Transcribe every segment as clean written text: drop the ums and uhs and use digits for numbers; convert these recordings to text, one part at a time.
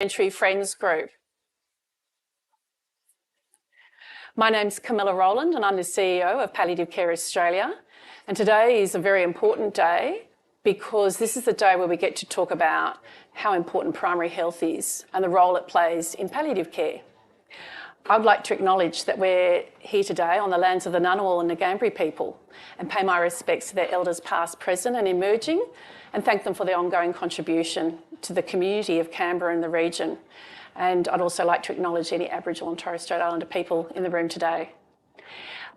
Parliamentary Friends Group. My name's Camilla Rowland and I'm the CEO of Palliative Care Australia. And today is a very important day because this is the day where we get to talk about how important primary health is and the role it plays in palliative care. I'd like to acknowledge that we're here today on the lands of the Ngunnawal and Ngambri people and pay my respects to their elders past, present and emerging, and thank them for their ongoing contribution to the community of Canberra and the region. And I'd also like to acknowledge any Aboriginal and Torres Strait Islander people in the room today.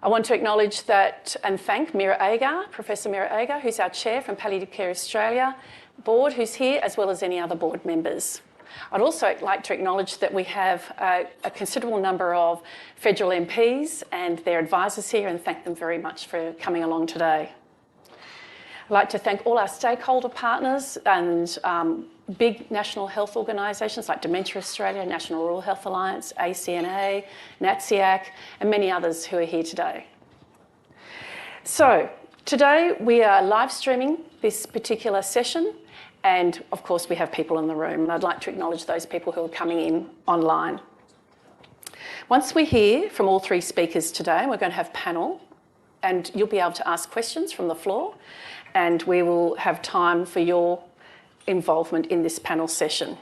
I want to acknowledge that and thank Mira Agar, Professor Mira Agar, who's our chair from Palliative Care Australia board, who's here, as well as any other board members. I'd also like to acknowledge that we have a considerable number of federal MPs and their advisors here and thank them very much for coming along today. I'd like to thank all our stakeholder partners and big national health organisations like Dementia Australia, National Rural Health Alliance, ACNA, NATSIAC and many others who are here today. So today we are live streaming this particular session and of course we have people in the room and I'd like to acknowledge those people who are coming in online. Once we hear from all three speakers today, we're going to have panel and you'll be able to ask questions from the floor and we will have time for your involvement in this panel session.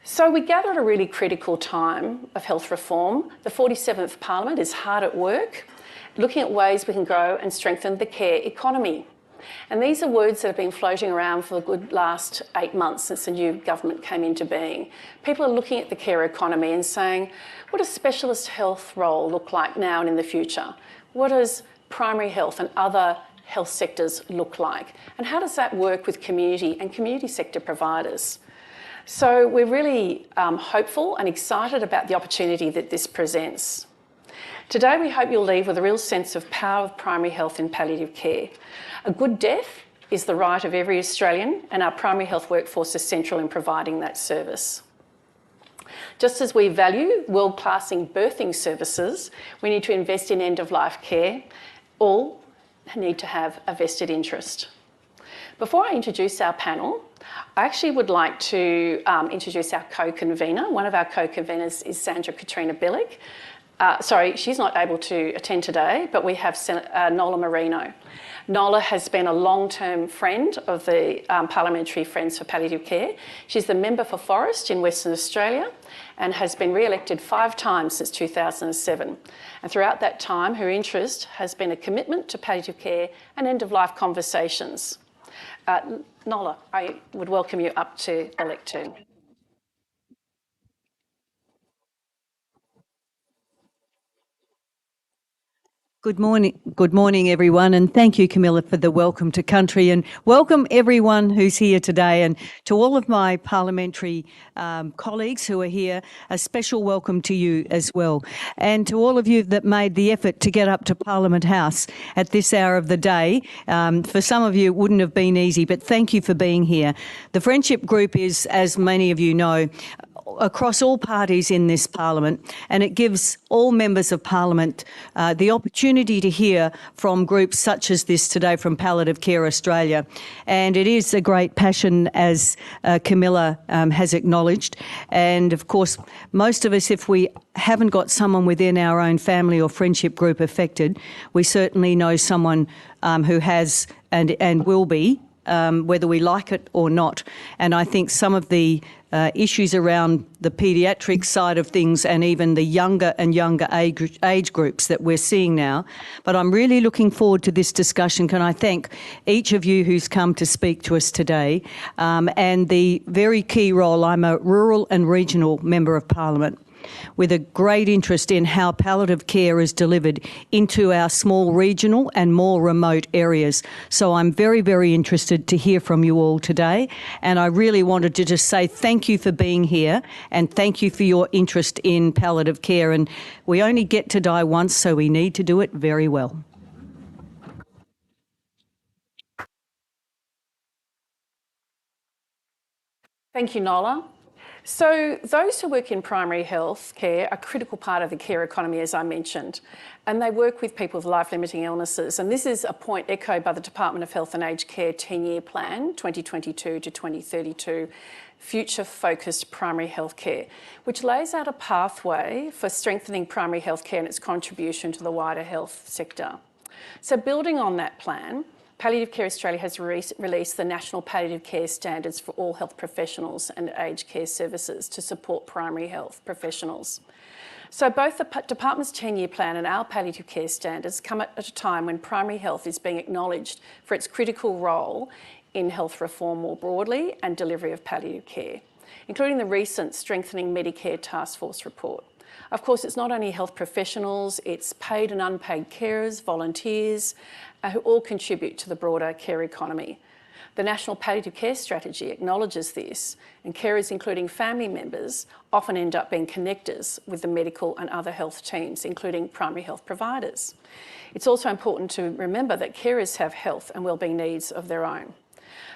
So we gather at a really critical time of health reform. The 47th Parliament is hard at work, looking at ways we can grow and strengthen the care economy. And these are words that have been floating around for the good last 8 months since the new government came into being. People are looking at the care economy and saying, what does specialist health role look like now and in the future? What does primary health and other health sectors look like? And how does that work with community and community sector providers? So we're really hopeful and excited about the opportunity that this presents. Today we hope you'll leave with a real sense of power of primary health in palliative care. A good death is the right of every Australian and our primary health workforce is central in providing that service. Just as we value world-class in birthing services, we need to invest in end-of-life care. All need to have a vested interest. Before I introduce our panel, I actually would like to introduce our co-convener. One of our co-conveners is Sandra Katrina Billick. Sorry, she's not able to attend today, but we have Nola Marino. Nola has been a long-term friend of the Parliamentary Friends for Palliative Care. She's the member for Forest in Western Australia and has been re-elected 5 times since 2007. And throughout that time, her interest has been a commitment to palliative care and end-of-life conversations. Nola, I would welcome you up to the lectern. Good morning, everyone, and thank you, Camilla, for the welcome to country, and welcome everyone who's here today, and to all of my parliamentary colleagues who are here, a special welcome to you as well, and to all of you that made the effort to get up to Parliament House at this hour of the day. For some of you, it wouldn't have been easy, but thank you for being here. The Friendship Group is, as many of you know, across all parties in this Parliament, and it gives all members of Parliament the opportunity to hear from groups such as this today from Palliative Care Australia. And it is a great passion, as Camilla has acknowledged. And of course, most of us, if we haven't got someone within our own family or friendship group affected, we certainly know someone who has and will be, whether we like it or not. And I think some of the issues around the paediatric side of things and even the younger and younger age groups that we're seeing now. But I'm really looking forward to this discussion. Can I thank each of you who's come to speak to us today and the very key role. I'm a rural and regional member of Parliament with a great interest in how palliative care is delivered into our small regional and more remote areas. So I'm very, very interested to hear from you all today. And I really wanted to just say thank you for being here and thank you for your interest in palliative care. And we only get to die once, so we need to do it very well. Thank you, Nola. So those who work in primary health care are a critical part of the care economy, as I mentioned, and they work with people with life-limiting illnesses. And this is a point echoed by the Department of Health and Aged Care 10-year plan, 2022 to 2032, future-focused primary health care, which lays out a pathway for strengthening primary health care and its contribution to the wider health sector. So building on that plan, Palliative Care Australia has released the National Palliative Care Standards for all health professionals and aged care services to support primary health professionals. So both the Department's 10-year plan and our palliative care standards come at a time when primary health is being acknowledged for its critical role in health reform more broadly and delivery of palliative care, including the recent Strengthening Medicare Task Force report. Of course, it's not only health professionals, it's paid and unpaid carers, volunteers, who all contribute to the broader care economy. The National Palliative Care Strategy acknowledges this, and carers, including family members, often end up being connectors with the medical and other health teams, including primary health providers. It's also important to remember that carers have health and wellbeing needs of their own.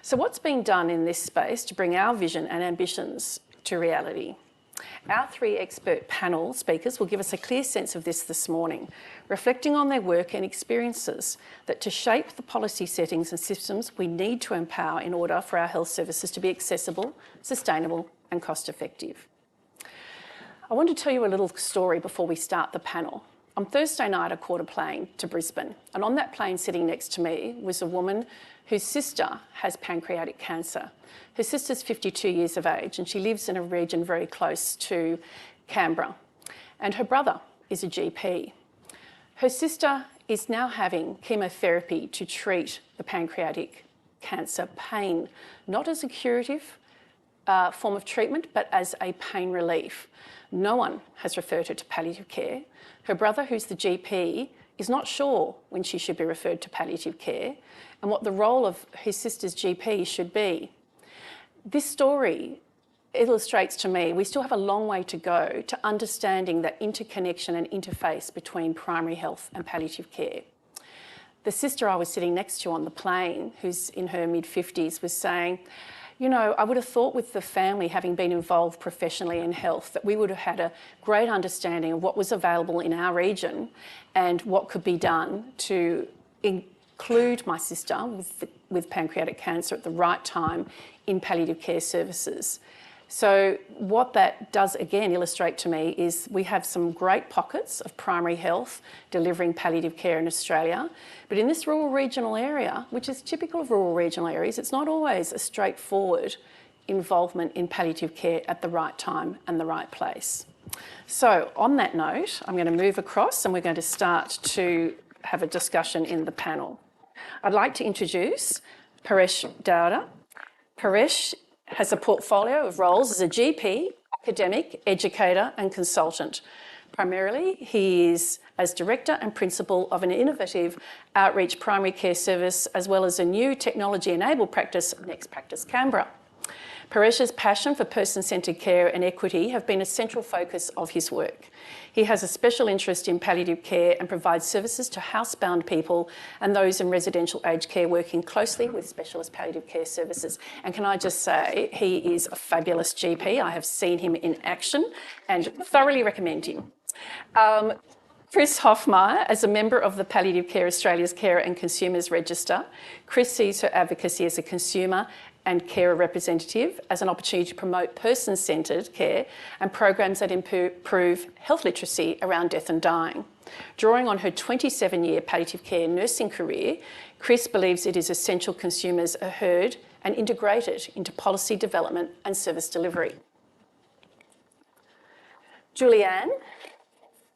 So what's being done in this space to bring our vision and ambitions to reality? Our three expert panel speakers will give us a clear sense of this morning, reflecting on their work and experiences that to shape the policy settings and systems we need to empower in order for our health services to be accessible, sustainable and cost effective. I want to tell you a little story before we start the panel. On Thursday night, I caught a plane to Brisbane, and on that plane sitting next to me was a woman whose sister has pancreatic cancer. Her sister's 52 years of age, and she lives in a region very close to Canberra. And her brother is a GP. Her sister is now having chemotherapy to treat the pancreatic cancer pain, not as a curative form of treatment, but as a pain relief. No one has referred her to palliative care. Her brother, who's the GP, is not sure when she should be referred to palliative care and what the role of his sister's GP should be. This story illustrates to me we still have a long way to go to understanding that interconnection and interface between primary health and palliative care. The sister I was sitting next to on the plane, who's in her mid-50s, was saying, you know, I would have thought with the family having been involved professionally in health that we would have had a great understanding of what was available in our region and what could be done to include my sister with pancreatic cancer at the right time in palliative care services. So what that does again illustrate to me is we have some great pockets of primary health delivering palliative care in Australia, but in this rural regional area, which is typical of rural regional areas, it's not always a straightforward involvement in palliative care at the right time and the right place. So on that note, I'm going to move across and we're going to start to have a discussion in the panel. I'd like to introduce Paresh Dowda. Paresh has a portfolio of roles as a GP, academic, educator and consultant. Primarily, he is as director and principal of an innovative outreach primary care service, as well as a new technology-enabled practice, Next Practice Canberra. Paresh's passion for person-centred care and equity have been a central focus of his work. He has a special interest in palliative care and provides services to housebound people and those in residential aged care, working closely with specialist palliative care services. And can I just say, he is a fabulous GP. I have seen him in action and thoroughly recommend him. Chris Hoffmeyer, as a member of the Palliative Care Australia's Carer and Consumers Register, Chris sees her advocacy as a consumer and carer representative as an opportunity to promote person-centred care and programs that improve health literacy around death and dying. Drawing on her 27-year palliative care nursing career, Chris believes it is essential consumers are heard and integrated into policy development and service delivery. Julianne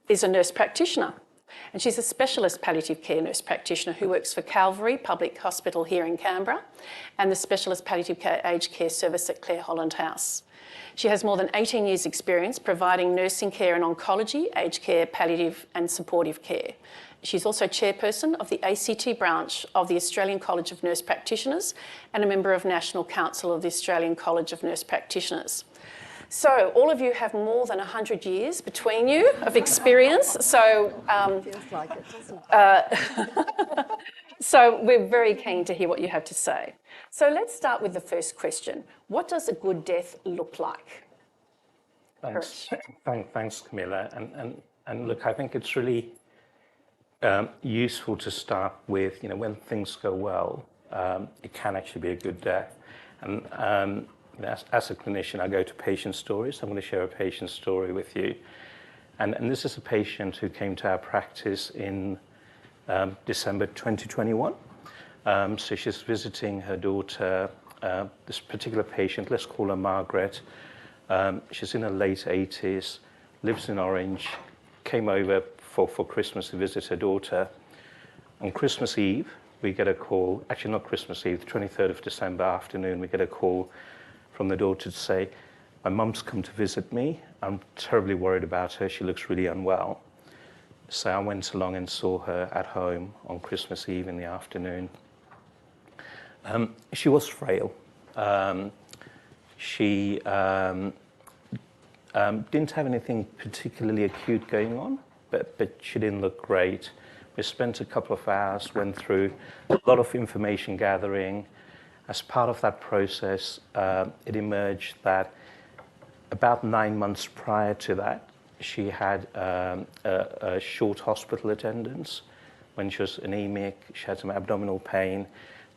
is a nurse practitioner, and she's a specialist palliative care nurse practitioner who works for Calvary Public Hospital here in Canberra and the specialist palliative care aged care service at Clare Holland House. She has more than 18 years' experience providing nursing care in oncology, aged care, palliative and supportive care. She's also chairperson of the ACT branch of the Australian College of Nurse Practitioners and a member of National Council of the Australian College of Nurse Practitioners. So all of you have more than 100 years between you of experience. So, Feels like it, doesn't it? so we're very keen to hear what you have to say. So let's start with the first question. What does a good death look like? Chris. Thanks, Camilla. And look, I think it's really useful to start with, when things go well, it can actually be a good day. And as a clinician, I go to patient stories. I'm going to share a patient story with you. And this is a patient who came to our practice in December 2021. So she's visiting her daughter, this particular patient, let's call her Margaret. She's in her late 80s, lives in Orange, came over for Christmas to visit her daughter. On Christmas Eve, we get a call, actually not Christmas Eve, the 23rd of December afternoon, we get a call from the daughter to say, my mum's come to visit me. I'm terribly worried about her. She looks really unwell. So I went along and saw her at home on Christmas Eve in the afternoon. She was frail. She didn't have anything particularly acute going on, but she didn't look great. We spent a couple of hours, went through a lot of information gathering. As part of that process, it emerged that about 9 months prior to that, she had a short hospital attendance. When she was anemic, she had some abdominal pain.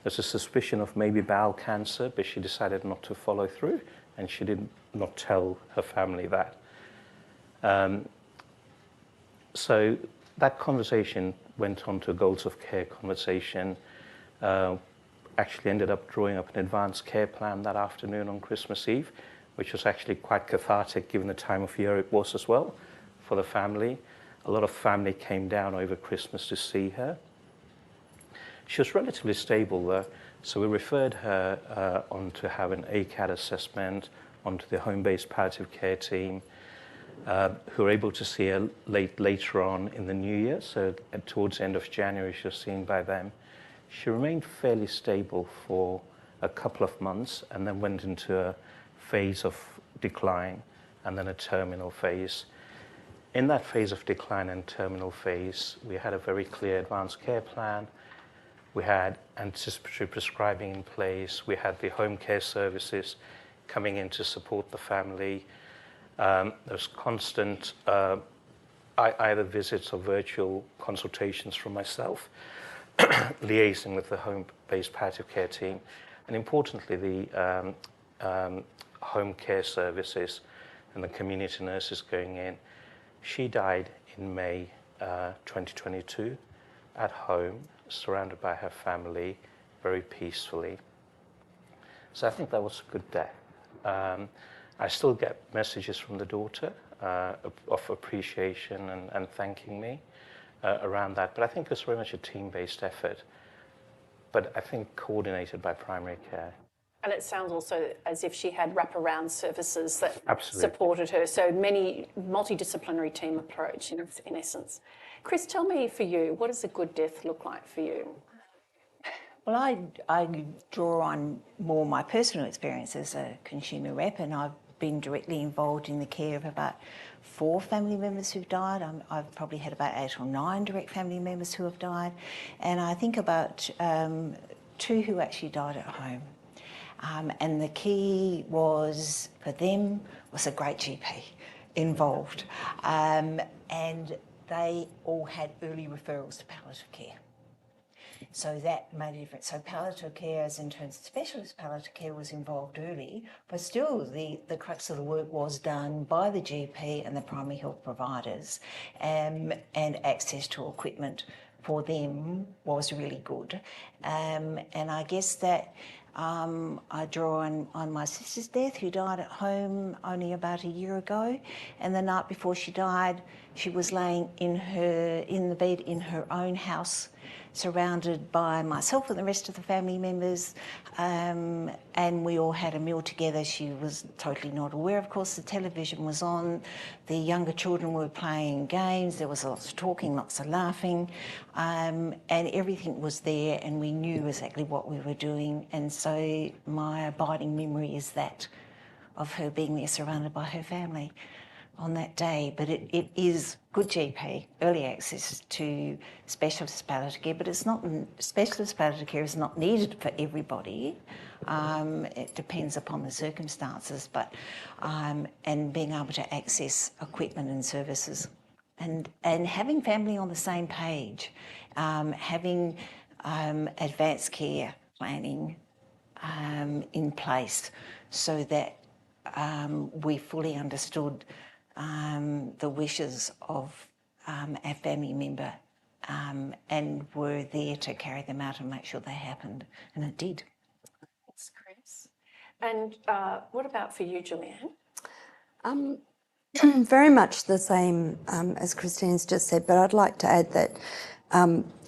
There's a suspicion of maybe bowel cancer, but she decided not to follow through, and she did not tell her family that. So that conversation went on to a goals of care conversation. Actually ended up drawing up an advanced care plan that afternoon on Christmas Eve, which was actually quite cathartic given the time of year it was as well for the family. A lot of family came down over Christmas to see her. She was relatively stable though, so we referred her on to have an ACAT assessment onto the home-based palliative care team, who were able to see her later on in the new year, so towards the end of January she was seen by them. She remained fairly stable for a couple of months and then went into a phase of decline and then a terminal phase. In that phase of decline and terminal phase, we had a very clear advanced care plan. We had anticipatory prescribing in place. We had the home care services coming in to support the family. There was constant either visits or virtual consultations from myself, liaising with the home-based palliative care team, and importantly, the home care services and the community nurses going in. She died in May 2022 at home, surrounded by her family, very peacefully. So I think that was a good day. I still get messages from the daughter of appreciation and thanking me around that, but I think it's very much a team-based effort, but I think coordinated by primary care. And it sounds also as if she had wraparound services that Absolutely. supported her. So many multidisciplinary team approach in essence. Chris, tell me for you, what does a good death look like for you? Well, I draw on more my personal experience as a consumer rep, and I've been directly involved in the care of about 4 family members who've died. I've probably had about 8 or 9 direct family members who have died, and I think about 2 who actually died at home. And the key was, for them, was a great GP involved. And they all had early referrals to palliative care. So that made a difference. So palliative care, as in terms of specialist palliative care, was involved early, but still the crux of the work was done by the GP and the primary health providers, and access to equipment for them was really good. And I guess that I draw on my sister's death, who died at home only about a year ago, and the night before she died, she was laying in the bed in her own house, surrounded by myself and the rest of the family members, and we all had a meal together. She was totally not aware. Of course, the television was on, the younger children were playing games, there was lots of talking, lots of laughing, and everything was there, and we knew exactly what we were doing. And so my abiding memory is that of her being there surrounded by her family. on that day, but it is good GP, early access to specialist palliative care, but it's not, specialist palliative care is not needed for everybody. It depends upon the circumstances, but, and being able to access equipment and services. And having family on the same page, having advanced care planning in place so that we fully understood the wishes of our family member and were there to carry them out and make sure they happened, and it did. Thanks, Chris. And what about for you, Julianne? Very much the same as Christine's just said, but I'd like to add that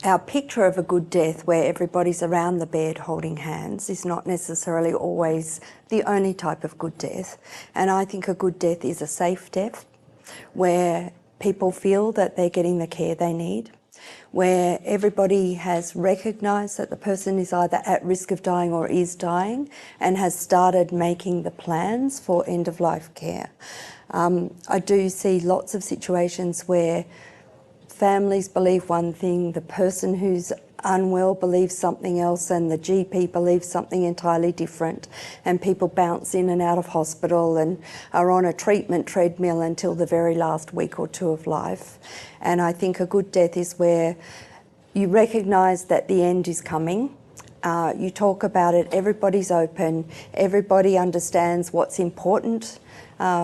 our picture of a good death where everybody's around the bed holding hands is not necessarily always the only type of good death. And I think a good death is a safe death where people feel that they're getting the care they need, where everybody has recognised that the person is either at risk of dying or is dying and has started making the plans for end-of-life care. I do see lots of situations where families believe one thing, the person who's unwell believes something else, and the GP believes something entirely different, and people bounce in and out of hospital and are on a treatment treadmill until the very last week or two of life. And I think a good death is where you recognise that the end is coming. You talk about it, everybody's open, everybody understands what's important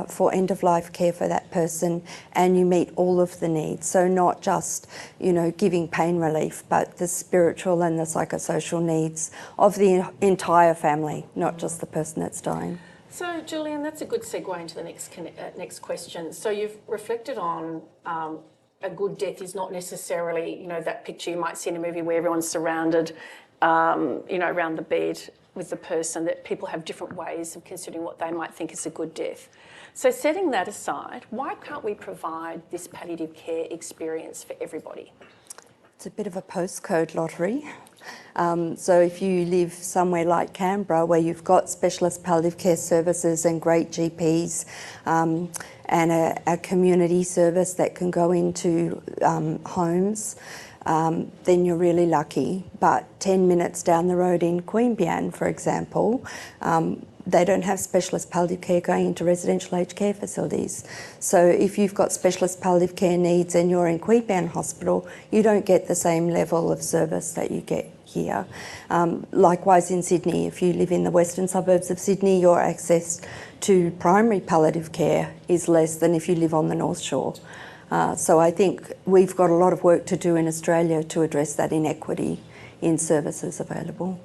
for end-of-life care for that person, and you meet all of the needs. So not just, you know, giving pain relief, but the spiritual and the psychosocial needs of the entire family, not just the person that's dying. So, Julian, that's a good segue into the next question. So you've reflected on a good death is not necessarily, you know, that picture you might see in a movie where everyone's surrounded, you know, around the bed with the person, that people have different ways of considering what they might think is a good death. So setting that aside, why can't we provide this palliative care experience for everybody? It's a bit of a postcode lottery. So if you live somewhere like Canberra where you've got specialist palliative care services and great GPs and a community service that can go into homes, then you're really lucky. But 10 minutes down the road in Queanbeyan, for example, they don't have specialist palliative care going into residential aged care facilities. So if you've got specialist palliative care needs and you're in Queanbeyan Hospital, you don't get the same level of service that you get here. Likewise in Sydney, if you live in the western suburbs of Sydney, your access to primary palliative care is less than if you live on the North Shore. So I think we've got a lot of work to do in Australia to address that inequity in services available.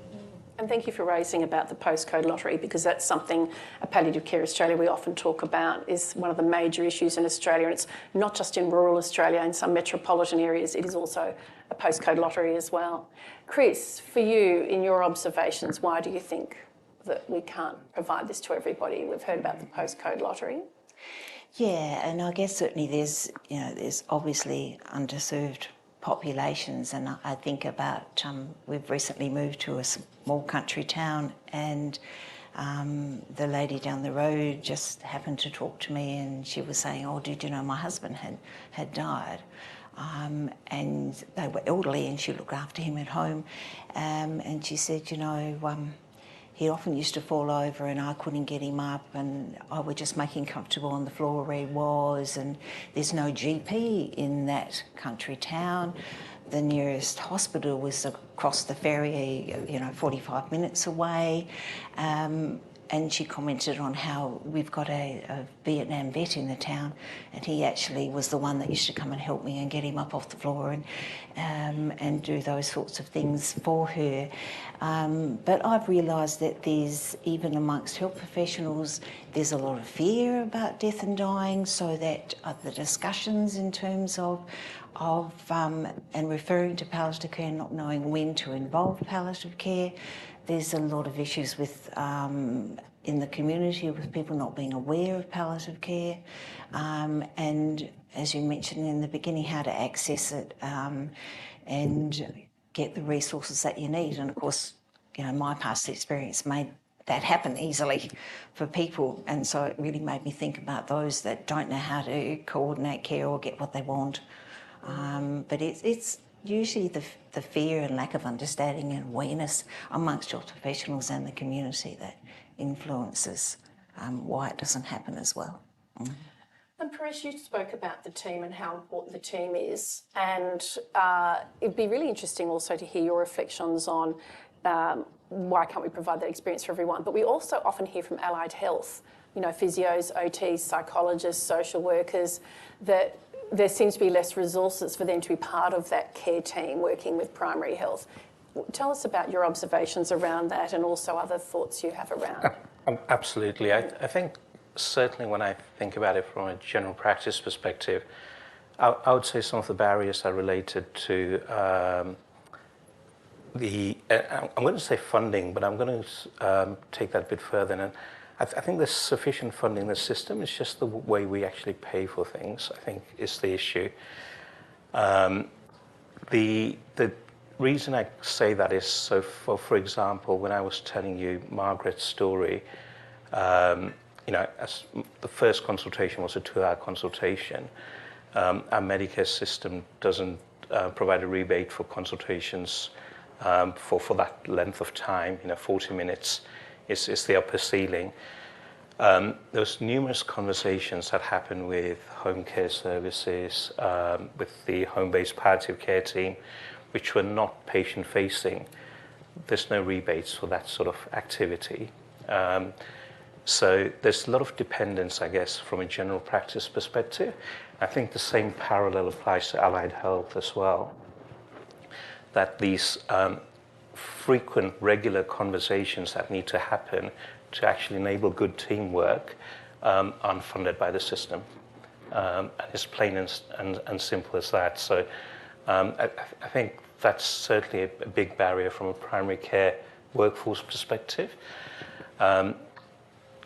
And thank you for raising about the postcode lottery, because that's something at Palliative Care Australia we often talk about, is one of the major issues in Australia. And it's not just in rural Australia, in some metropolitan areas, it is also a postcode lottery as well. Chris, for you, in your observations, why do you think that we can't provide this to everybody? We've heard about the postcode lottery. Yeah, and I guess certainly there's, you know, there's obviously underserved populations, and I think about we've recently moved to a small country town, and the lady down the road just happened to talk to me, and she was saying, "Oh, did you know my husband had died?" And they were elderly, and she looked after him at home, and she said, "You know, he often used to fall over and I couldn't get him up, and I would just make him comfortable on the floor where he was, and there's no GP in that country town. The nearest hospital was across the ferry, you know, 45 minutes away." And she commented on how we've got a Vietnam vet in the town, and he actually was the one that used to come and help me and get him up off the floor and do those sorts of things for her. But I've realised that there's, even amongst health professionals, there's a lot of fear about death and dying, so that the discussions in terms of and referring to palliative care, not knowing when to involve palliative care. There's a lot of issues with in the community with people not being aware of palliative care, and as you mentioned in the beginning, how to access it and get the resources that you need. And of course, you know, my past experience made that happen easily for people. And so it really made me think about those that don't know how to coordinate care or get what they want. But it's usually the fear and lack of understanding and awareness amongst your professionals and the community that influences why it doesn't happen as well. And Paresh, you spoke about the team and how important the team is, and it'd be really interesting also to hear your reflections on why can't we provide that experience for everyone. But we also often hear from allied health, physios, OTs, psychologists, social workers, that there seems to be less resources for them to be part of that care team working with primary health. Tell us about your observations around that and also other thoughts you have around. Absolutely. I think certainly when I think about it from a general practice perspective, I would say some of the barriers are related to I'm going to say funding, but I'm going to take that a bit further. And I think there's sufficient funding in the system. It's just the way we actually pay for things, I think, is the issue. The reason I say that is, so for example, when I was telling you Margaret's story, as the first consultation was a 2-hour consultation. Our Medicare system doesn't provide a rebate for consultations for that length of time. 40 minutes is the upper ceiling. There's numerous conversations that happen with home care services, with the home-based palliative care team, which were not patient-facing. There's no rebates for that sort of activity. So there's a lot of dependence, I guess, from a general practice perspective. I think the same parallel applies to allied health as well, that these frequent, regular conversations that need to happen to actually enable good teamwork aren't funded by the system. And it's plain and simple as that. So I think that's certainly a big barrier from a primary care workforce perspective.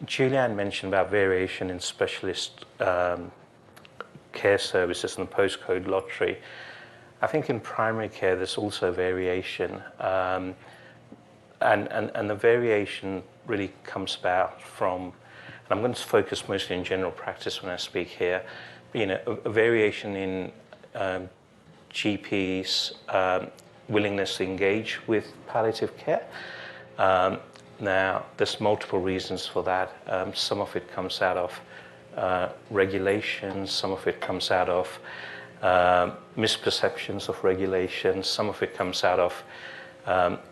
Julianne mentioned about variation in specialist care services and the postcode lottery. I think in primary care there's also variation, and the variation really comes about from, and I'm going to focus mostly in general practice when I speak here, but, a variation in GPs' willingness to engage with palliative care. Now, there's multiple reasons for that. Some of it comes out of regulations, some of it comes out of misperceptions of regulations, some of it comes out of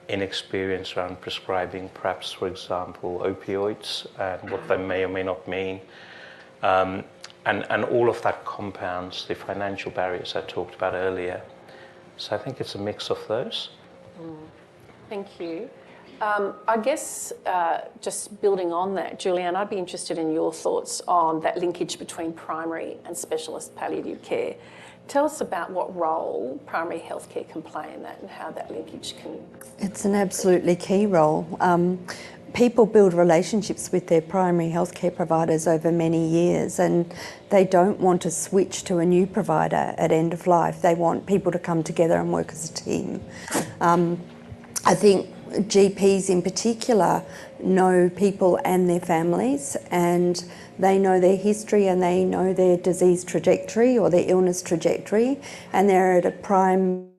inexperience around prescribing, perhaps, for example, opioids and what they may or may not mean. And all of that compounds the financial barriers I talked about earlier. So I think it's a mix of those. Thank you. I guess just building on that, Julianne, I'd be interested in your thoughts on that linkage between primary and specialist palliative care. Tell us about what role primary healthcare can play in that and how that linkage can... It's an absolutely key role. People build relationships with their primary healthcare providers over many years, and they don't want to switch to a new provider at end of life. They want people to come together and work as a team. I think GPs in particular know people and their families, and they know their history and they know their disease trajectory or their illness trajectory, and they're at a prime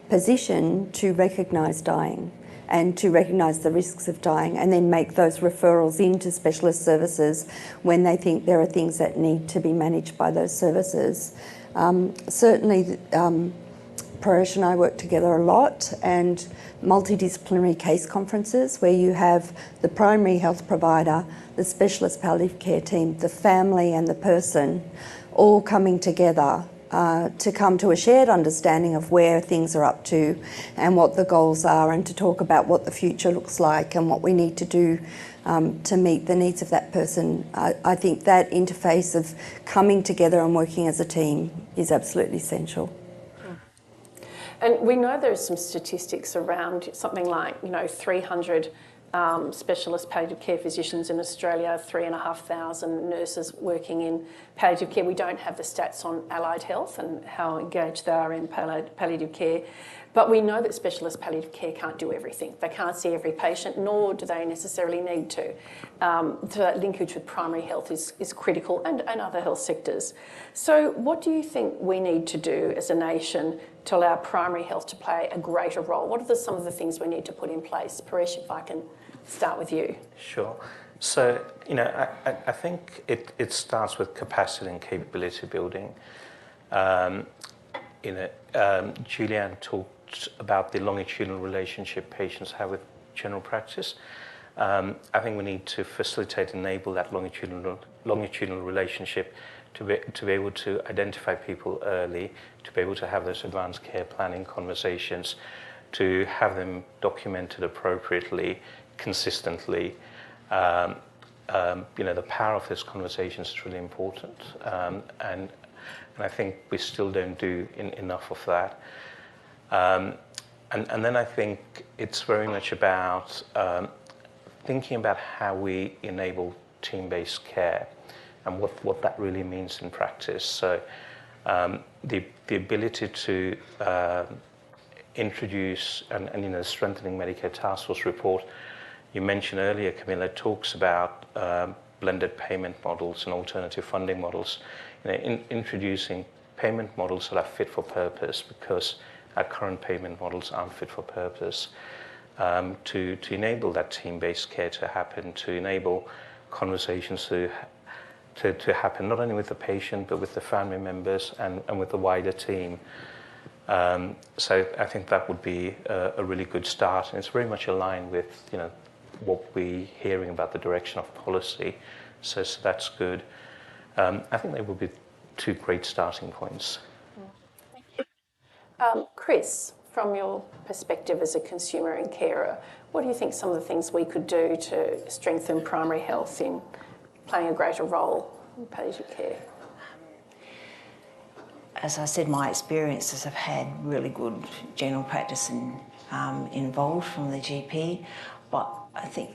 position to recognise dying and to recognise the risks of dying, and then make those referrals into specialist services when they think there are things that need to be managed by those services. Certainly, Paresh and I work together a lot, and multidisciplinary case conferences where you have the primary health provider, the specialist palliative care team, the family and the person all coming together to come to a shared understanding of where things are up to and what the goals are, and to talk about what the future looks like and what we need to do to meet the needs of that person. I think that interface of coming together and working as a team is absolutely essential. And we know there's some statistics around something like, 300 specialist palliative care physicians in Australia, 3,500 nurses working in palliative care. We don't have the stats on allied health and how engaged they are in palliative care. But we know that specialist palliative care can't do everything. They can't see every patient, nor do they necessarily need to. So that linkage with primary health is critical, and other health sectors. So what do you think we need to do as a nation to allow primary health to play a greater role? What are some of the things we need to put in place? Paresh, if I can start with you. Sure. So, I think it starts with capacity and capability building. Julianne talked about the longitudinal relationship patients have with general practice. I think we need to facilitate, enable that longitudinal relationship to be able to identify people early, to be able to have those advanced care planning conversations, to have them documented appropriately, consistently. The power of these conversations is really important, and I think we still don't do enough of that. And then I think it's very much about thinking about how we enable team-based care and what that really means in practice. So the ability to introduce and strengthening Medicare Task Force report you mentioned earlier, Camilla, talks about blended payment models and alternative funding models. Introducing payment models that are fit for purpose, because our current payment models aren't fit for purpose, to enable that team-based care to happen, to enable conversations to happen not only with the patient but with the family members and with the wider team. So I think that would be a really good start, and it's very much aligned with what we're hearing about the direction of policy. So that's good. I think they will be two great starting points. Chris, from your perspective as a consumer and carer, what do you think some of the things we could do to strengthen primary health in playing a greater role in palliative care? As I said, my experiences have had really good general practice and involved from the GP, but I think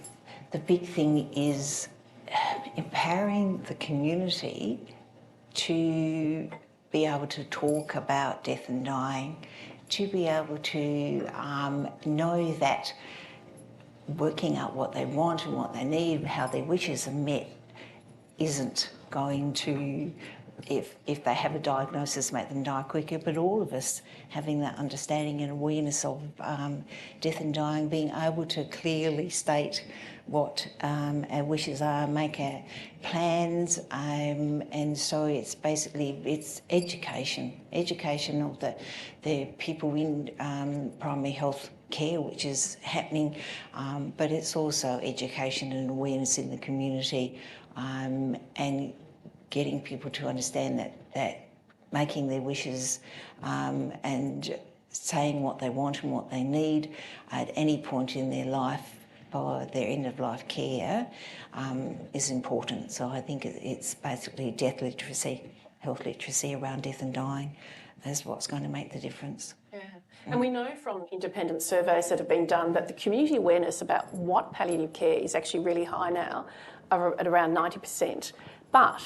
the big thing is empowering the community to be able to talk about death and dying, to be able to know that working out what they want and what they need, how their wishes are met, isn't going to, if they have a diagnosis, make them die quicker, but all of us having that understanding and awareness of death and dying, being able to clearly state what our wishes are, make our plans, and so it's basically, it's education of the people in primary health care, which is happening, but it's also education and awareness in the community, and getting people to understand that making their wishes and saying what they want and what they need at any point in their life for their end-of-life care is important. So I think it's basically death literacy, health literacy around death and dying is what's going to make the difference. Yeah. And we know from independent surveys that have been done that the community awareness about what palliative care is actually really high now, at around 90%. But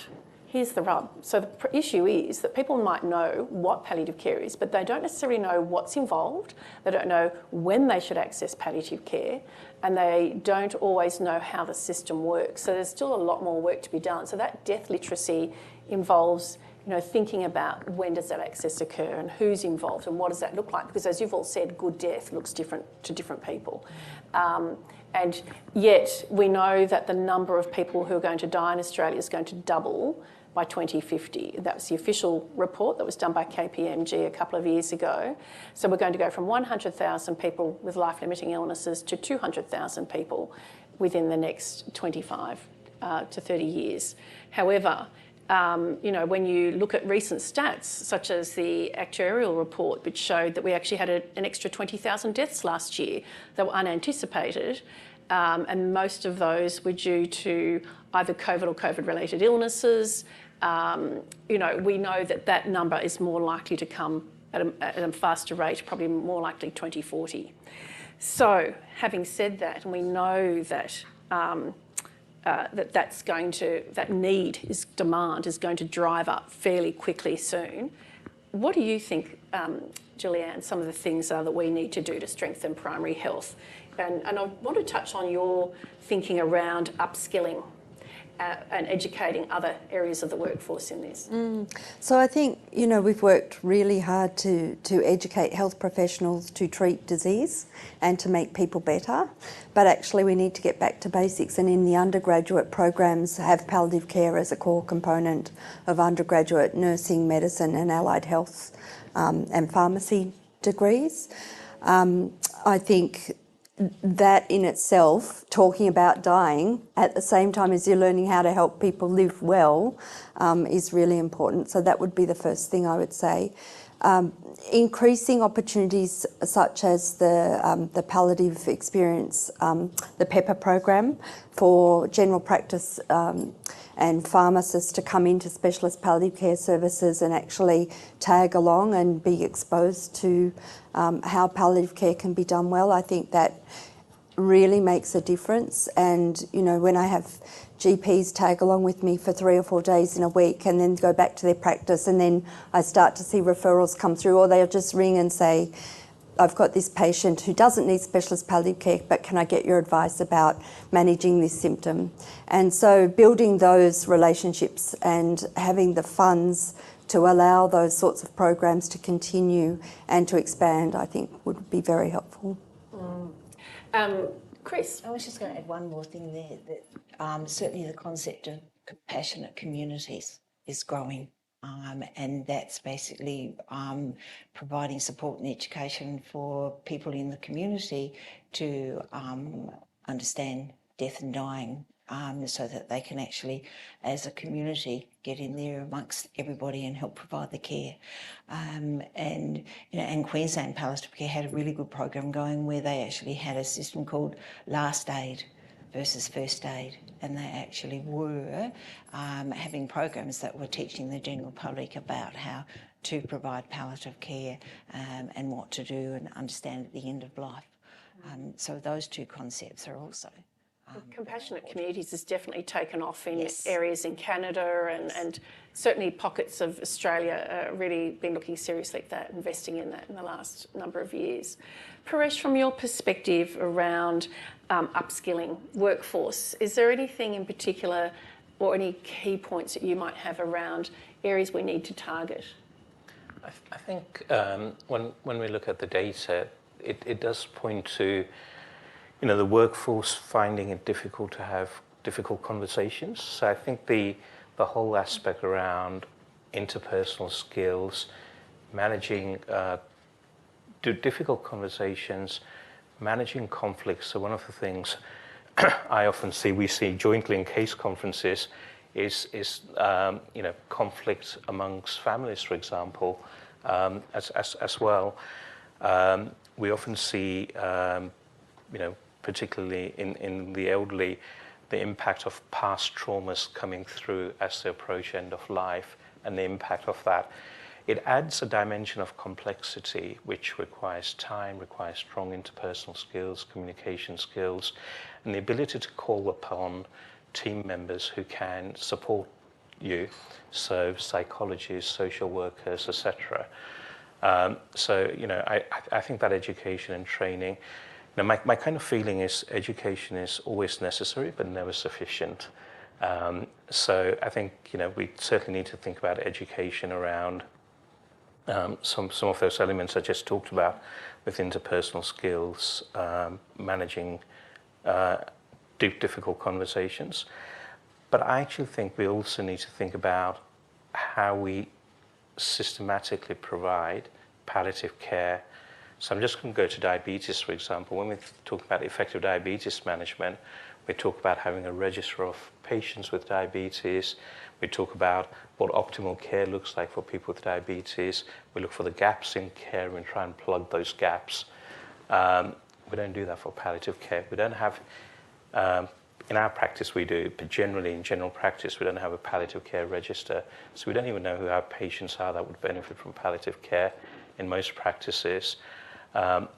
here's the rub. So the issue is that people might know what palliative care is, but they don't necessarily know what's involved. They don't know when they should access palliative care, and they don't always know how the system works. So there's still a lot more work to be done. So that death literacy involves thinking about when does that access occur and who's involved and what does that look like? Because as you've all said, good death looks different to different people. And yet we know that the number of people who are going to die in Australia is going to double by 2050. That was the official report that was done by KPMG a couple of years ago. So we're going to go from 100,000 people with life-limiting illnesses to 200,000 people within the next 25 to 30 years. However, when you look at recent stats, such as the actuarial report, which showed that we actually had an extra 20,000 deaths last year that were unanticipated, and most of those were due to either COVID or COVID-related illnesses. We know that number is more likely to come at a faster rate, probably more likely 2040. So, having said that, and we know that demand is going to drive up fairly quickly soon. what do you think, Julianne, some of the things are that we need to do to strengthen primary health? And I want to touch on your thinking around upskilling and educating other areas of the workforce in this. So I think, you know, we've worked really hard to educate health professionals to treat disease and to make people better, but actually we need to get back to basics, and in the undergraduate programs have palliative care as a core component of undergraduate nursing, medicine and allied health and pharmacy degrees. I think that in itself, talking about dying at the same time as you're learning how to help people live well, is really important. So that would be the first thing I would say. Increasing opportunities such as the palliative experience, the PEPA program for general practice and pharmacists to come into specialist palliative care services and actually tag along and be exposed to how palliative care can be done well. I think that really makes a difference. And, you know, when I have GPs tag along with me for 3 or 4 days in a week and then go back to their practice, and then I start to see referrals come through, or they'll just ring and say, I've got this patient who doesn't need specialist palliative care, but can I get your advice about managing this symptom? And so building those relationships and having the funds to allow those sorts of programs to continue and to expand, I think would be very helpful. Chris? I was just going to add one more thing there, that certainly the concept of compassionate communities is growing. And that's basically providing support and education for people in the community to understand death and dying, so that they can actually, as a community, get in there amongst everybody and help provide the care. And you know, and Queensland Palliative Care had a really good program going where they actually had a system called Last Aid versus First Aid, and they actually were having programs that were teaching the general public about how to provide palliative care and what to do and understand at the end of life. So those two concepts are also Compassionate communities has definitely taken off in Yes. areas in Canada and certainly pockets of Australia really been looking seriously at that, investing in that in the last number of years. Paresh, from your perspective around upskilling workforce, is there anything in particular or any key points that you might have around areas we need to target? I think when we look at the data, it does point to, you know, the workforce finding it difficult to have difficult conversations. So I think the whole aspect around interpersonal skills, managing difficult conversations, managing conflicts. So one of the things I often see, we see jointly in case conferences, is you know, conflict amongst families, for example, as well. We often see, you know, particularly in the elderly, the impact of past traumas coming through as they approach end of life, and the impact of that. It adds a dimension of complexity which requires time, requires strong interpersonal skills, communication skills, and the ability to call upon team members who can support you, so psychologists, social workers, etc. So, you know, I think that education and training. Now, my kind of feeling is education is always necessary, but never sufficient. So I think, you know, we certainly need to think about education around some of those elements I just talked about with interpersonal skills, managing difficult conversations. But I actually think we also need to think about how we systematically provide palliative care. So I'm just going to go to diabetes, for example. When we talk about effective diabetes management, we talk about having a register of patients with diabetes. We talk about what optimal care looks like for people with diabetes. We look for the gaps in care and try and plug those gaps. We don't do that for palliative care. We don't have, in our practice we do, but generally in general practice we don't have a palliative care register. So we don't even know who our patients are that would benefit from palliative care in most practices.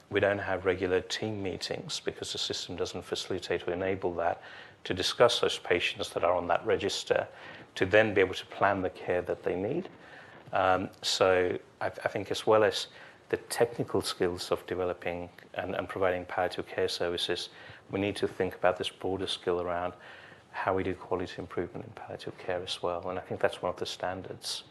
We don't have regular team meetings because the system doesn't facilitate or enable that, to discuss those patients that are on that register, to then be able to plan the care that they need. So I think as well as the technical skills of developing and providing palliative care services, we need to think about this broader skill around how we do quality improvement in palliative care as well. And I think that's one of the standards.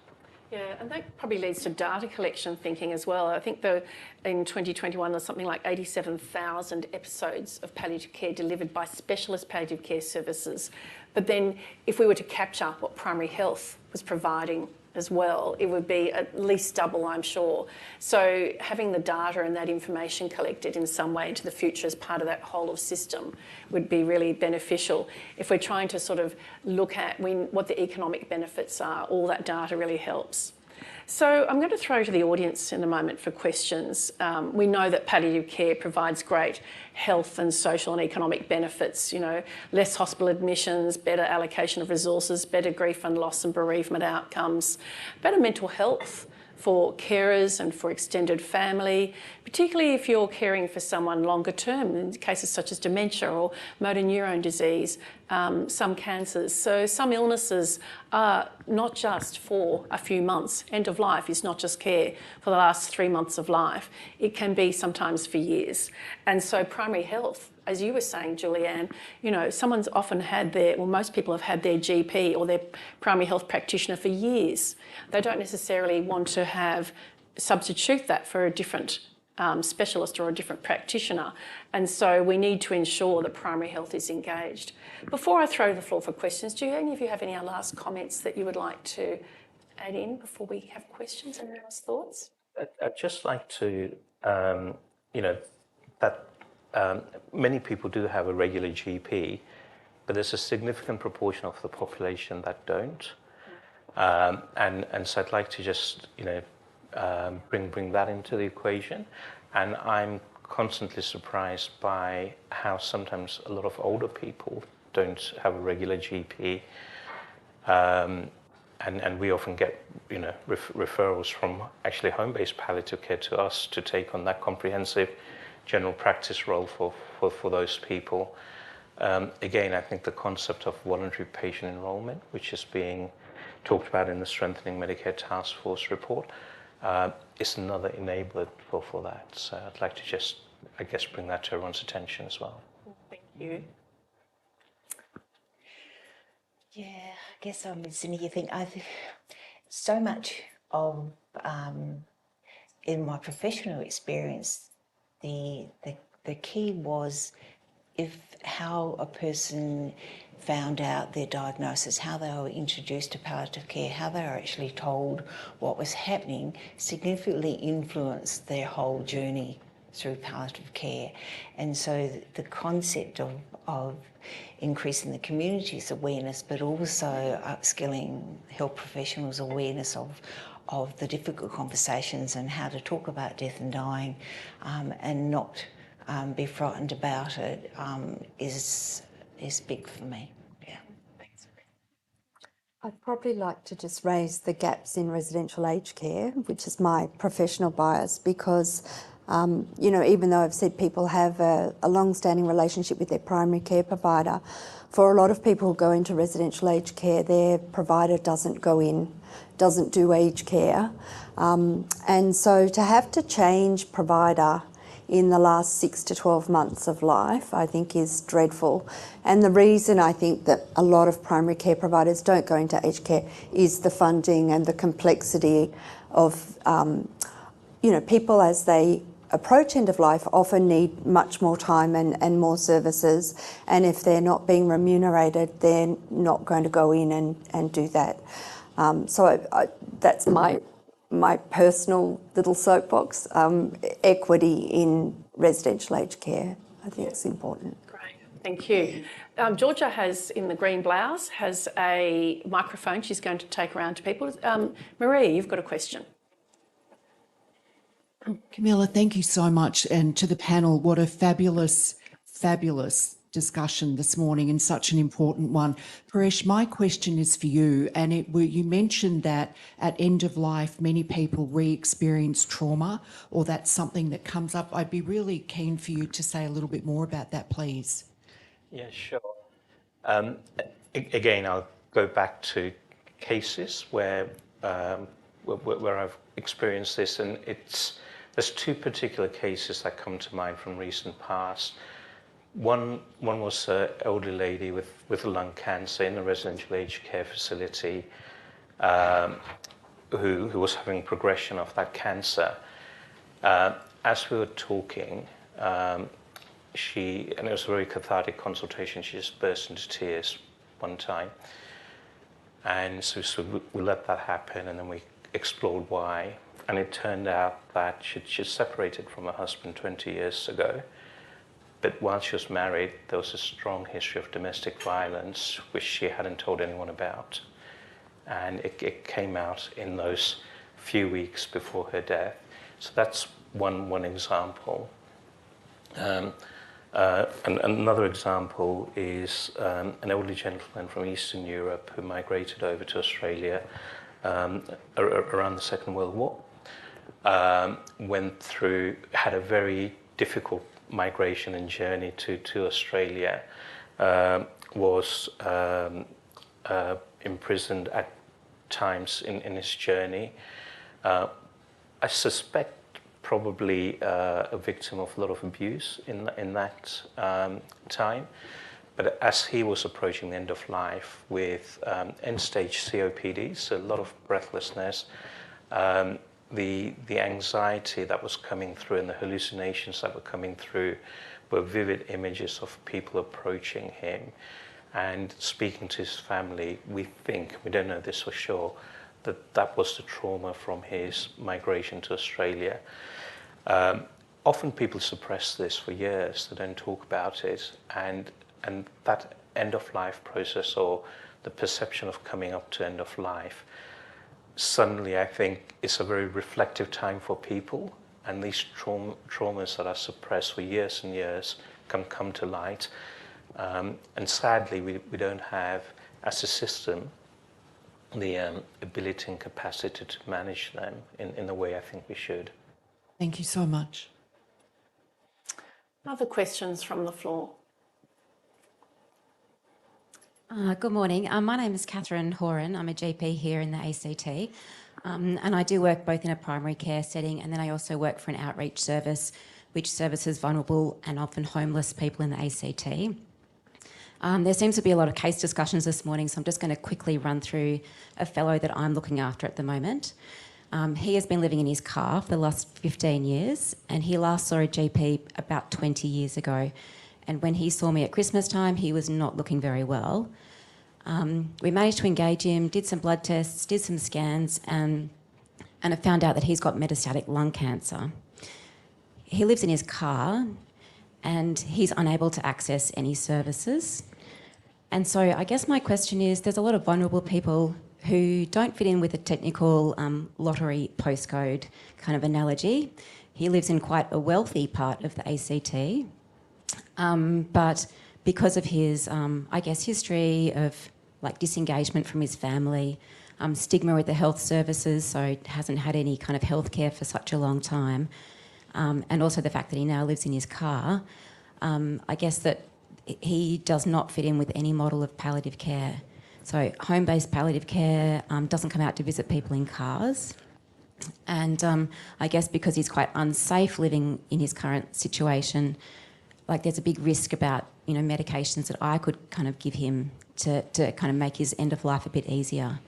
Yeah, and that probably leads to data collection thinking as well. I think in 2021 there's something like 87,000 episodes of palliative care delivered by specialist palliative care services. But then if we were to capture what primary health was providing as well, it would be at least double, I'm sure. So having the data and that information collected in some way into the future as part of that whole of system would be really beneficial. If we're trying to sort of look at what the economic benefits are, all that data really helps. So I'm going to throw to the audience in a moment for questions. We know that palliative care provides great health and social and economic benefits, less hospital admissions, better allocation of resources, better grief and loss and bereavement outcomes, better mental health for carers and for extended family, particularly if you're caring for someone longer term, in cases such as dementia or motor neurone disease, some cancers. So some illnesses are not just for a few months. End of life is not just care for the last 3 months of life. It can be sometimes for years. And so primary health, as you were saying, Julianne, someone's often had most people have had their GP or their primary health practitioner for years. They don't necessarily want to substitute that for a different specialist or a different practitioner. And so we need to ensure that primary health is engaged. Before I throw the floor for questions, do any of you have any last comments that you would like to add in before we have questions and last thoughts? I'd just like to, many people do have a regular GP, but there's a significant proportion of the population that don't. And so I'd like to just, bring that into the equation. And I'm constantly surprised by how sometimes a lot of older people don't have a regular GP. And we often get, referrals from actually home-based palliative care to us to take on that comprehensive general practice role for those people. Again, I think the concept of voluntary patient enrollment, which is being talked about in the Strengthening Medicare Task Force report, is another enabler for that. So I'd like to just, bring that to everyone's attention as well. Thank you. Yeah, I guess I'm listening. You think so much of in my professional experience, the key was how a person found out their diagnosis, how they were introduced to palliative care, how they were actually told what was happening, significantly influenced their whole journey through palliative care. And so the concept of increasing the community's awareness, but also upskilling health professionals' awareness of the difficult conversations and how to talk about death and dying, and not be frightened about it, is big for me. Yeah. Thanks. I'd probably like to just raise the gaps in residential aged care, which is my professional bias, because even though I've said people have a long-standing relationship with their primary care provider, for a lot of people who go into residential aged care, their provider doesn't do aged care. And so to have to change provider in the last 6 to 12 months of life, I think is dreadful. And the reason I think that a lot of primary care providers don't go into aged care is the funding and the complexity of, people as they approach end of life often need much more time and more services. And if they're not being remunerated, they're not going to go in and do that. So that's my personal little soapbox. Equity in residential aged care, I think it's important. Great, thank you. Georgia in the green blouse, has a microphone she's going to take around to people. Marie, you've got a question. Camilla, thank you so much. And to the panel, what a fabulous discussion this morning, and such an important one. Paresh, my question is for you, and you mentioned that at end of life many people re-experience trauma, or that's something that comes up. I'd be really keen for you to say a little bit more about that, please. Yeah, sure. Again, I'll go back to cases where where I've experienced this, and there's two particular cases that come to mind from recent past. One was an elderly lady with lung cancer in a residential aged care facility, who was having progression of that cancer. As we were talking, and it was a very cathartic consultation, she just burst into tears one time. And so we let that happen, and then we explored why. And it turned out that she'd separated from her husband 20 years ago. But while she was married, there was a strong history of domestic violence, which she hadn't told anyone about. And it came out in those few weeks before her death. So that's one example. And another example is an elderly gentleman from Eastern Europe who migrated over to Australia around the Second World War. Had a very difficult migration and journey to Australia, was imprisoned at times in his journey. I suspect probably a victim of a lot of abuse in that time. But as he was approaching the end of life with end-stage COPD, so a lot of breathlessness, the anxiety that was coming through and the hallucinations that were coming through were vivid images of people approaching him. And speaking to his family, we don't know this for sure, that was the trauma from his migration to Australia. Often people suppress this for years, they don't talk about it, and that end-of-life process, or the perception of coming up to end of life, suddenly I think it's a very reflective time for people, and these traumas that are suppressed for years and years come to light. And sadly, we don't have, as a system, the ability and capacity to manage them in the way I think we should. Thank you so much. Other questions from the floor? Good morning. My name is Catherine Horan. I'm a GP here in the ACT, and I do work both in a primary care setting, and then I also work for an outreach service which services vulnerable and often homeless people in the ACT. There seems to be a lot of case discussions this morning, so I'm just going to quickly run through a fellow that I'm looking after at the moment. He has been living in his car for the last 15 years, and he last saw a GP about 20 years ago. And when he saw me at Christmas time, he was not looking very well. We managed to engage him, did some blood tests, did some scans, and I found out that he's got metastatic lung cancer. He lives in his car, and he's unable to access any services. And so I guess my question is, there's a lot of vulnerable people who don't fit in with a technical lottery postcode kind of analogy. He lives in quite a wealthy part of the ACT, but because of his, I guess, history of like disengagement from his family, stigma with the health services, so hasn't had any kind of healthcare for such a long time, and also the fact that he now lives in his car, I guess that he does not fit in with any model of palliative care. So home-based palliative care doesn't come out to visit people in cars. And I guess because he's quite unsafe living in his current situation, like there's a big risk about, you know, medications that I could kind of give him to kind of make his end of life a bit easier.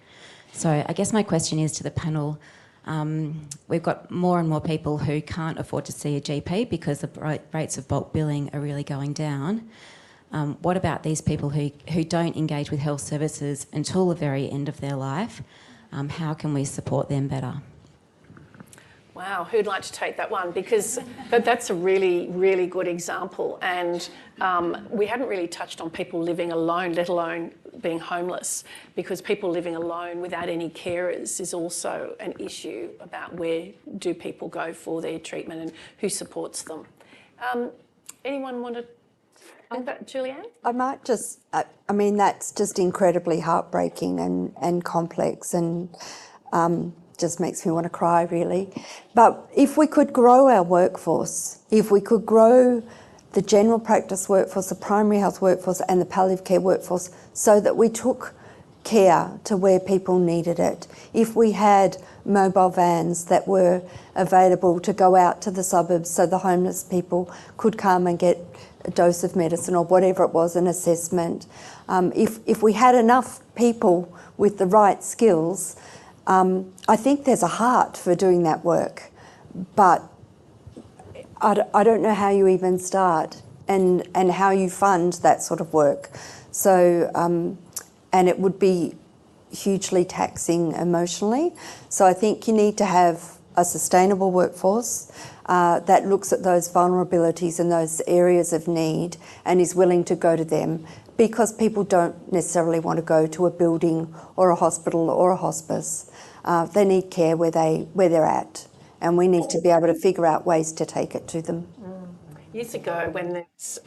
So I guess my question is to the panel, we've got more and more people who can't afford to see a GP because the rates of bulk billing are really going down. What about these people who don't engage with health services until the very end of their life? How can we support them better? Wow, who'd like to take that one? Because that's a really, really good example. And we hadn't really touched on people living alone, let alone being homeless, because people living alone without any carers is also an issue about where do people go for their treatment and who supports them. Anyone want to think about Julianne? I might just, I mean, that's just incredibly heartbreaking and complex, and just makes me want to cry, really. But if we could grow our workforce, if we could grow the general practice workforce, the primary health workforce and the palliative care workforce, so that we took care to where people needed it, if we had mobile vans that were available to go out to the suburbs so the homeless people could come and get a dose of medicine or whatever it was, an assessment, if we had enough people with the right skills, I think there's a heart for doing that work, but I don't know how you even start and how you fund that sort of work. So, and it would be hugely taxing emotionally. So I think you need to have a sustainable workforce that looks at those vulnerabilities and those areas of need and is willing to go to them, because people don't necessarily want to go to a building or a hospital or a hospice. They need care where they're at, and we need to be able to figure out ways to take it to them. Years ago, when there's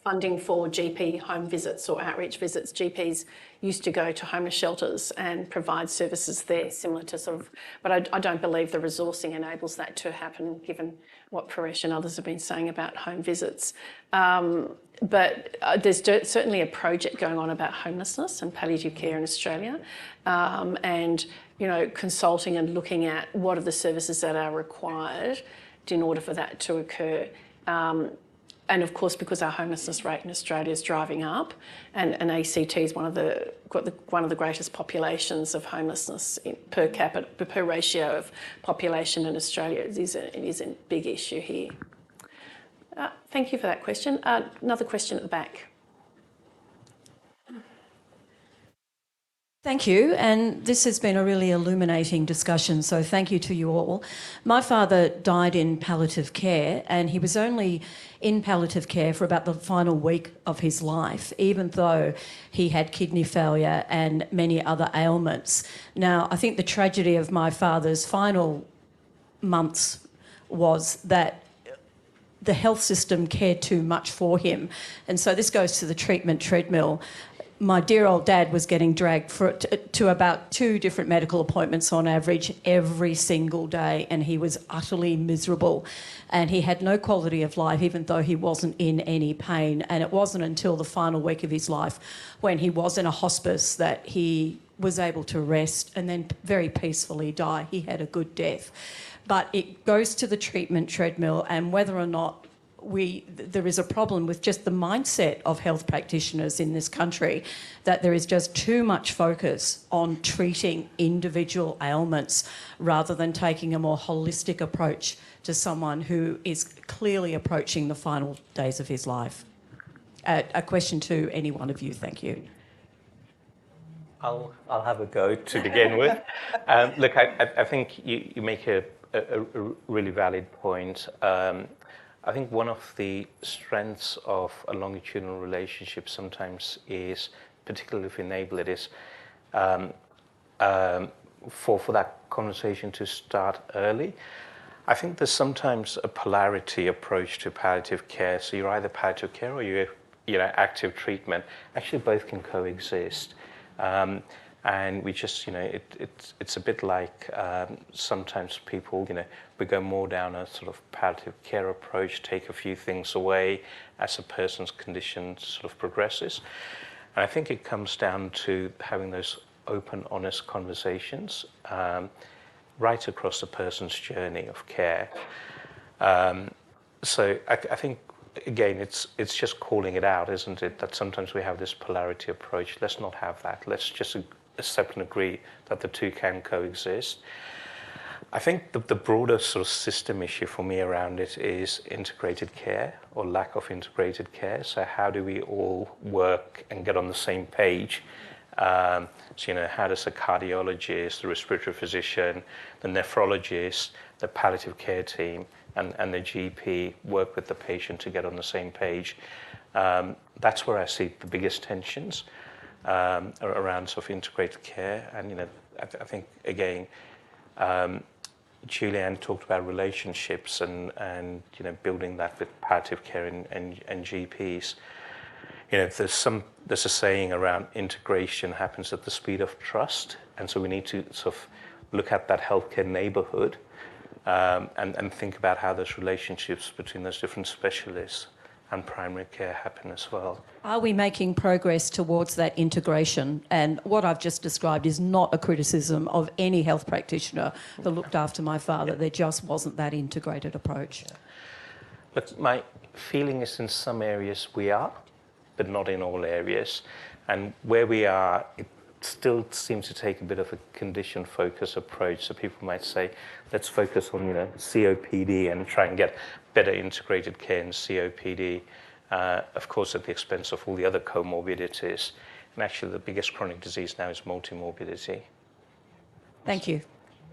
funding for GP home visits or outreach visits, GPs used to go to homeless shelters and provide services there, similar to sort of, but I don't believe the resourcing enables that to happen, given what Paresh and others have been saying about home visits. But there's certainly a project going on about homelessness and palliative care in Australia, and consulting and looking at what are the services that are required in order for that to occur. And of course, because our homelessness rate in Australia is driving up, and ACT is one of the greatest populations of homelessness per capita, per ratio of population in Australia, it is a big issue here. Thank you for that question. Another question at the back. Thank you, and this has been a really illuminating discussion, so thank you to you all. My father died in palliative care, and he was only in palliative care for about the final week of his life, even though he had kidney failure and many other ailments. Now, I think the tragedy of my father's final months was that the health system cared too much for him, and so this goes to the treatment treadmill. My dear old dad was getting dragged to about 2 different medical appointments on average every single day, and he was utterly miserable, and he had no quality of life even though he wasn't in any pain. And it wasn't until the final week of his life, when he was in a hospice, that he was able to rest and then very peacefully die. He had a good death. But it goes to the treatment treadmill, and whether or not there is a problem with just the mindset of health practitioners in this country, that there is just too much focus on treating individual ailments rather than taking a more holistic approach to someone who is clearly approaching the final days of his life. A question to any one of you, thank you. I'll have a go to begin with. Look, I think you make a really valid point. I think one of the strengths of a longitudinal relationship sometimes is, particularly if you enable it, is for that conversation to start early. I think there's sometimes a polarity approach to palliative care. So you're either palliative care or you're active treatment. Actually, both can coexist. And we just, it's a bit like sometimes people, we go more down a sort of palliative care approach, take a few things away as a person's condition sort of progresses. And I think it comes down to having those open, honest conversations right across the person's journey of care. So I think, again, it's just calling it out, isn't it? That sometimes we have this polarity approach. Let's not have that. Let's just accept and agree that the two can coexist. I think the broader sort of system issue for me around it is integrated care or lack of integrated care. So how do we all work and get on the same page? So, how does a cardiologist, the respiratory physician, the nephrologist, the palliative care team, and the GP work with the patient to get on the same page? That's where I see the biggest tensions around sort of integrated care. And, I think, again, Julianne talked about relationships and building that with palliative care and GPs. There's a saying around integration happens at the speed of trust, and so we need to sort of look at that healthcare neighborhood and think about how those relationships between those different specialists and primary care happen as well. Are we making progress towards that integration? And what I've just described is not a criticism of any health practitioner that looked after my father. There just wasn't that integrated approach. But my feeling is in some areas we are, but not in all areas. And where we are, it still seems to take a bit of a condition-focused approach. So people might say, let's focus on, COPD and try and get better integrated care in COPD, of course at the expense of all the other comorbidities. And actually the biggest chronic disease now is multimorbidity. Thank you.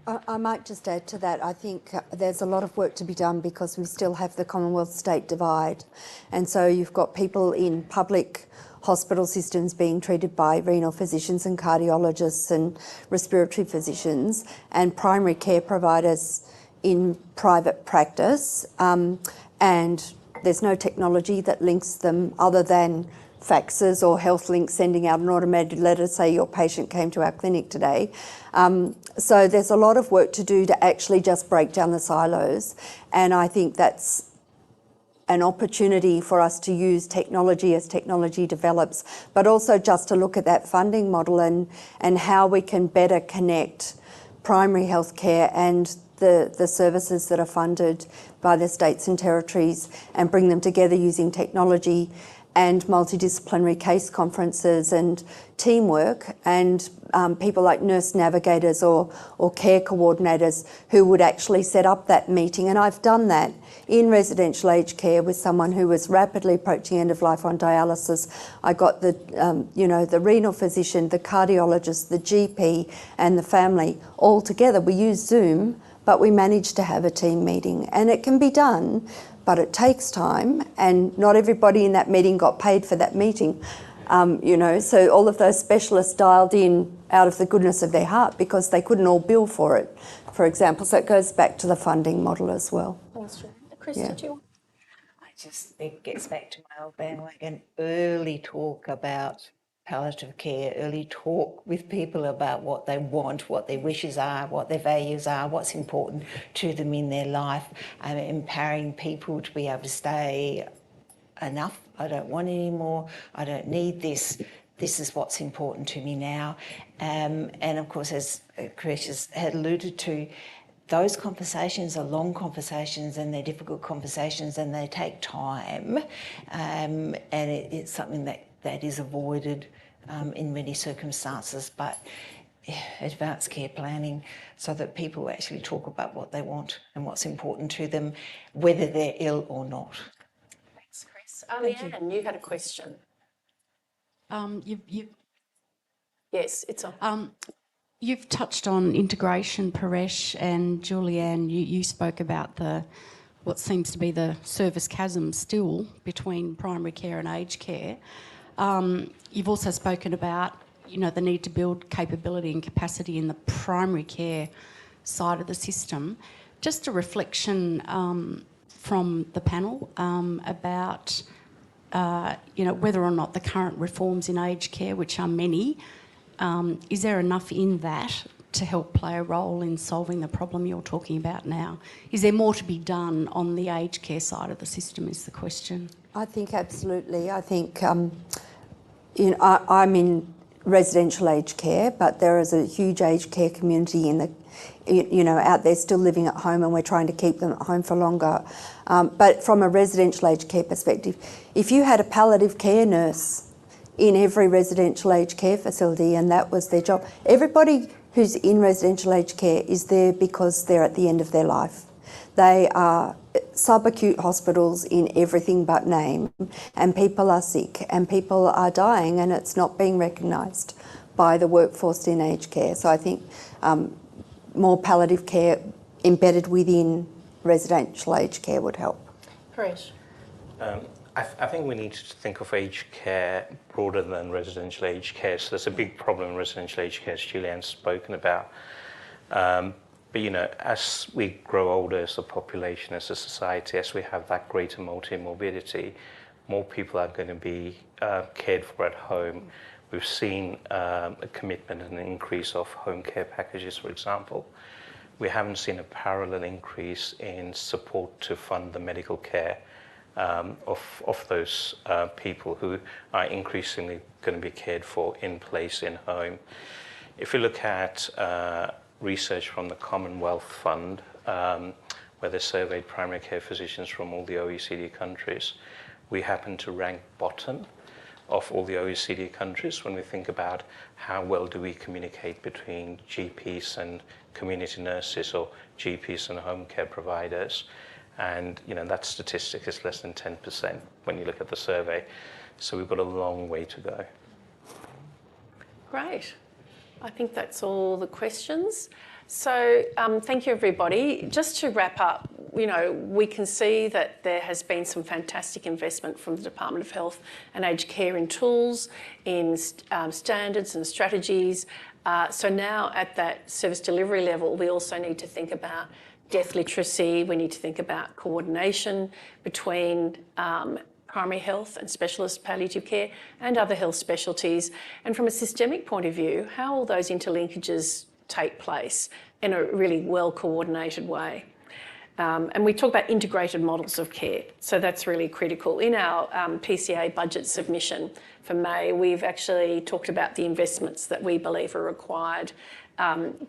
I might just add to that. I think there's a lot of work to be done because we still have the Commonwealth state divide. And so you've got people in public hospital systems being treated by renal physicians and cardiologists and respiratory physicians, and primary care providers in private practice. And there's no technology that links them other than faxes or HealthLink sending out an automated letter to say your patient came to our clinic today. So there's a lot of work to do to actually just break down the silos. And I think that's an opportunity for us to use technology as technology develops, but also just to look at that funding model and how we can better connect primary health care and the services that are funded by the states and territories and bring them together using technology and multidisciplinary case conferences and teamwork and people like nurse navigators or care coordinators who would actually set up that meeting. And I've done that in residential aged care with someone who was rapidly approaching end of life on dialysis. I got the renal physician, the cardiologist, the GP and the family all together. We used Zoom, but we managed to have a team meeting, and it can be done, but it takes time, and not everybody in that meeting got paid for that meeting. So all of those specialists dialed in out of the goodness of their heart because they couldn't all bill for it, for example. So it goes back to the funding model as well. That's true. Chris, Yeah. did you? I just think it gets back to my old bandwagon. Early talk about palliative care, early talk with people about what they want, what their wishes are, what their values are, what's important to them in their life, and empowering people to be able to say, enough, I don't want any more, I don't need this, this is what's important to me now. And of course, as Koresh had alluded to, those conversations are long conversations and they're difficult conversations and they take time, and it's something that is avoided in many circumstances, but advanced care planning so that people actually talk about what they want and what's important to them, whether they're ill or not. Thanks, Chris. Leanne, you had a question. Yes, it's on. You've touched on integration, Paresh, and Julianne, you spoke about what seems to be the service chasm still between primary care and aged care. You've also spoken about, the need to build capability and capacity in the primary care side of the system. Just a reflection from the panel about, whether or not the current reforms in aged care, which are many, is there enough in that to help play a role in solving the problem you're talking about now? Is there more to be done on the aged care side of the system is the question. I think absolutely. I think, I'm in residential aged care, but there is a huge aged care community out there still living at home, and we're trying to keep them at home for longer. But from a residential aged care perspective, if you had a palliative care nurse in every residential aged care facility and that was their job, everybody who's in residential aged care is there because they're at the end of their life. They are subacute hospitals in everything but name, and people are sick and people are dying, and it's not being recognised by the workforce in aged care. So I think more palliative care embedded within residential aged care would help. Paresh. I think we need to think of aged care broader than residential aged care. So there's a big problem in residential aged care, as Julianne's spoken about. But as we grow older as a population, as a society, as we have that greater multi-morbidity, more people are going to be cared for at home. We've seen a commitment and an increase of home care packages, for example. We haven't seen a parallel increase in support to fund the medical care of those people who are increasingly going to be cared for in place, in home. If you look at research from the Commonwealth Fund, where they surveyed primary care physicians from all the OECD countries, we happen to rank bottom of all the OECD countries when we think about how well do we communicate between GPs and community nurses, or GPs and home care providers. And that statistic is less than 10% when you look at the survey. So we've got a long way to go. Great. I think that's all the questions. So thank you, everybody. Just to wrap up, we can see that there has been some fantastic investment from the Department of Health and Aged Care in tools, in standards and strategies. So now at that service delivery level, we also need to think about death literacy. We need to think about coordination between primary health and specialist palliative care and other health specialties. And from a systemic point of view, how all those interlinkages take place in a really well-coordinated way. And we talk about integrated models of care. So that's really critical. In our PCA budget submission for May, we've actually talked about the investments that we believe are required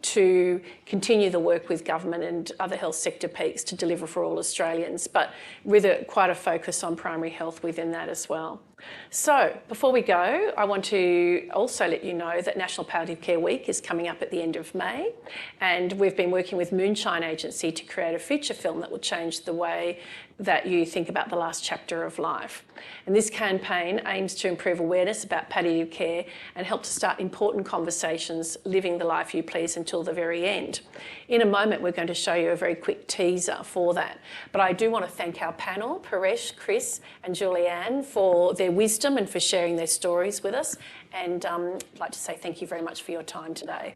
to continue the work with government and other health sector peaks to deliver for all Australians, but with quite a focus on primary health within that as well. So before we go, I want to also let you know that National Palliative Care Week is coming up at the end of May, and we've been working with Moonshine Agency to create a feature film that will change the way that you think about the last chapter of life. And this campaign aims to improve awareness about palliative care and help to start important conversations, living the life you please until the very end. In a moment, we're going to show you a very quick teaser for that. But I do want to thank our panel, Paresh, Chris and Julianne, for their wisdom and for sharing their stories with us. And I'd like to say thank you very much for your time today.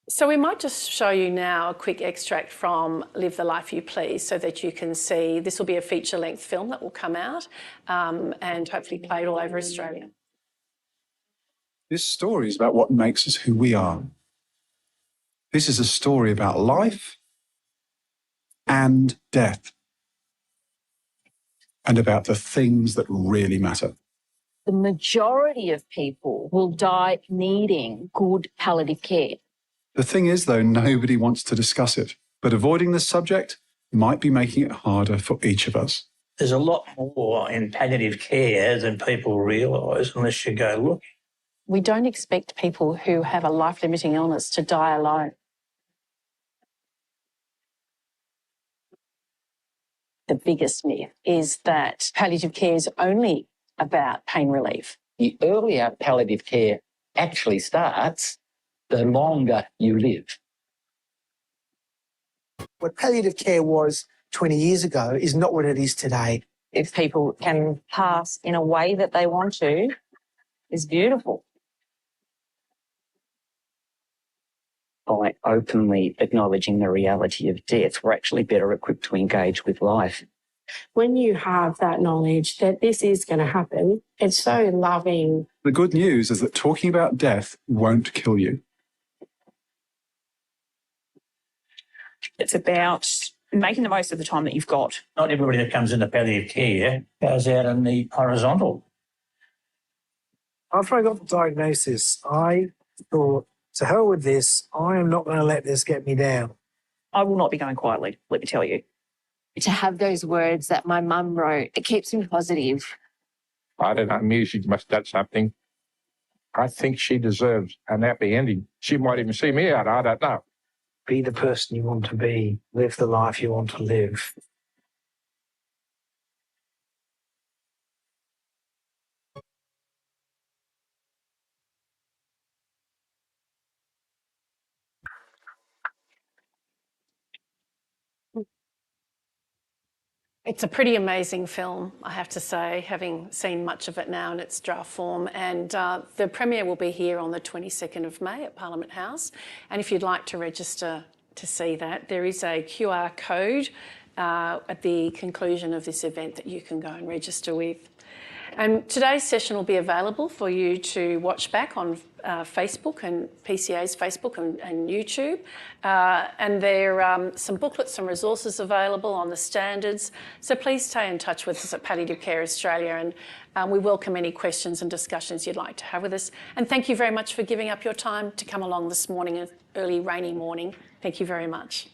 So we might just show you now a quick extract from Live the Life You Please so that you can see. This will be a feature-length film that will come out and hopefully played all over Australia. This story is about what makes us who we are. This is a story about life and death, and about the things that really matter. The majority of people will die needing good palliative care. The thing is, though, nobody wants to discuss it, but avoiding this subject might be making it harder for each of us. There's a lot more in palliative care than people realise unless you go look. We don't expect people who have a life-limiting illness to die alone. The biggest myth is that palliative care is only about pain relief. The earlier palliative care actually starts, the longer you live. What palliative care was 20 years ago is not what it is today. If people can pass in a way that they want to, is beautiful. By openly acknowledging the reality of death, we're actually better equipped to engage with life. When you have that knowledge that this is going to happen, it's so loving. The good news is that talking about death won't kill you. It's about making the most of the time that you've got. Not everybody that comes into palliative care goes out in the horizontal. After I got the diagnosis, I thought, to hell with this, I am not going to let this get me down. I will not be going quietly, let me tell you. To have those words that my mum wrote, it keeps me positive. I don't know, music must have done something. I think she deserves an happy ending. She might even see me out, I don't know. Be the person you want to be. Live the life you want to live. It's a pretty amazing film, I have to say, having seen much of it now in its draft form. And the premiere will be here on the 22nd of May at Parliament House. And if you'd like to register to see that, there is a QR code at the conclusion of this event that you can go and register with. And today's session will be available for you to watch back on Facebook and PCA's Facebook and YouTube. And there are some booklets and resources available on the standards. So please stay in touch with us at Palliative Care Australia, and we welcome any questions and discussions you'd like to have with us. And thank you very much for giving up your time to come along this morning, an early rainy morning. Thank you very much.